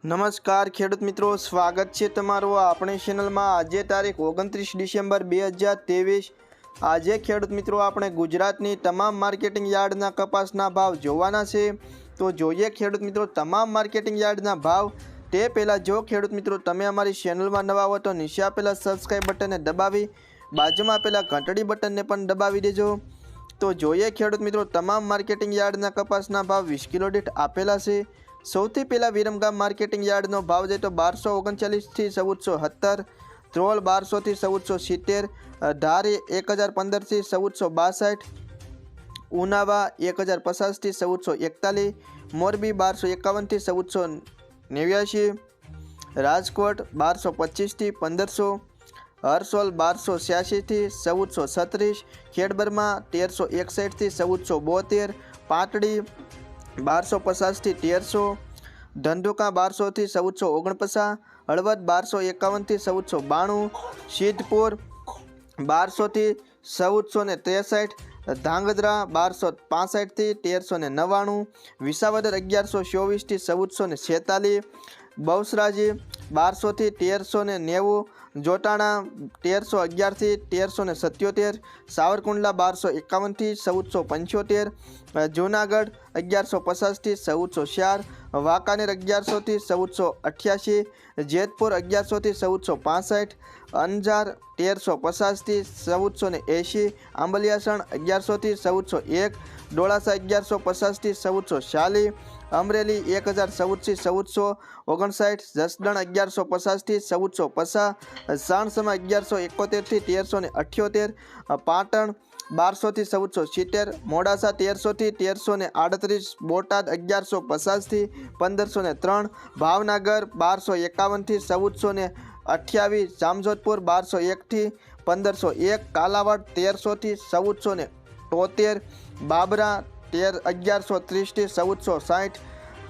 નમસ્કાર ખેડૂત મિત્રો, સ્વાગત છે તમારું આપણી ચેનલમાં। આજે તારીખ 29 ડિસેમ્બર 2023। આજે ખેડૂત મિત્રો આપણે ગુજરાતની તમામ માર્કેટિંગ યાર્ડના કપાસના ભાવ જોવાના છે। તો જોઈએ ખેડૂત મિત્રો તમામ માર્કેટિંગ યાર્ડના ભાવ। તે પહેલાં જો ખેડૂત મિત્રો તમે અમારી ચેનલમાં નવા હો તો નીચે આપેલા સબસ્ક્રાઇબ બટનને દબાવી બાજુમાં આપેલા ઘંટડી બટનને પણ દબાવી દેજો। તો જોઈએ ખેડૂત મિત્રો તમામ માર્કેટિંગ યાર્ડના કપાસના ભાવ 20 કિલો દીઠ આપેલા છે। સૌથી પહેલાં વિરમગામ માર્કેટિંગ યાર્ડનો ભાવ જાય તો 1239 થી 1417, ધ્રોલ 1200 થી 1470, ધારી 1015 થી 1462, ઉનાવા 1050 થી 1441, મોરબી 1251 થી 1489, રાજકોટ 1225 થી 1500, હરસોલ 1286 થી 1436, ખેડબરમાં 1361 થી 1472, પાટડી 1250 થી 1300, ધંધુકા 1200 થી 1449, હળવદ 1251 થી 1492, સિદ્ધપુર 1200 થી 1463, ધાંગધ્રા 1265 થી 1399, વિસાવદર 1124 થી 1446, બહુચરાજી 1200 થી 1390, જોટાણા 1311 થી 1377, સાવરકુંડલા 1251 થી 1475, જૂનાગઢ 1150 થી 1404, વાંકાનેર 1100 થી 1488, જેતપુર 1100 થી 1465, અંજાર 1350 થી 1480, આંબલિયાસણ 1100 થી 1401, ડોળાસા 1150 થી 1440, અમરેલી 1014 થી 1459, જસદણ 1150 થી 1450, સાણસમા 1171 થી 1378, પાટણ 1200 થી 1470, મોડાસા 1300 થી 1338, બોટાદ 1150 થી 1503, ભાવનગર 1251 થી 1428, જામજોધપુર 1201 થી 1501, કાલાવાડ 1300 થી 1473, બાબરા 1130 થી 1460,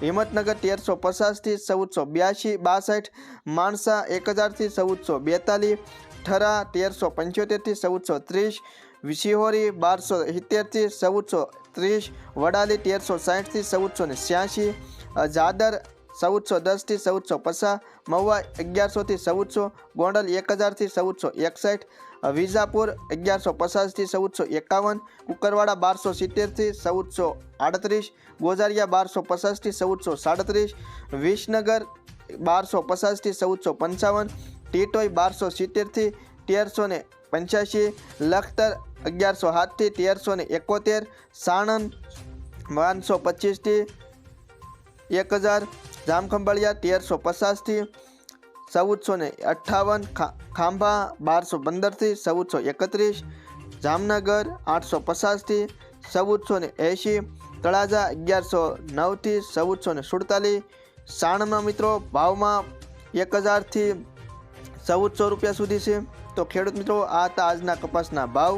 હિંમતનગર 1350 થી 1462, માણસા 1000 થી 1442, ઠરા 1375 થી 1430, સિહોરી 1270 થી 1430, વડાલી 1360 થી 1486, જાદર 1410 થી 1450, મહુવા 1100 થી 1400, ગોંડલ 1000 થી 1461, વિજાપુર 1150 થી 1451, કુકરવાડા 1270 થી 1438, ગોઝારિયા 1250 થી 1437, વિસનગર 1250 થી 1455, ટીટોઈ 1270 થી 1385, લખતર 1107 થી 1371, સાણંદ 1225 થી 1000, જામખંભાળિયા 1350 થી 1458, ખાંભા 1215 થી 1431, જામનગર 850 થી 1480, તળાજા 1109 થી 1447, સાણંદમાં મિત્રો ભાવમાં 1000 થી 1400 રૂપિયા સુધી છે। તો ખેડૂત મિત્રો આ હતા આજના કપાસના ભાવ।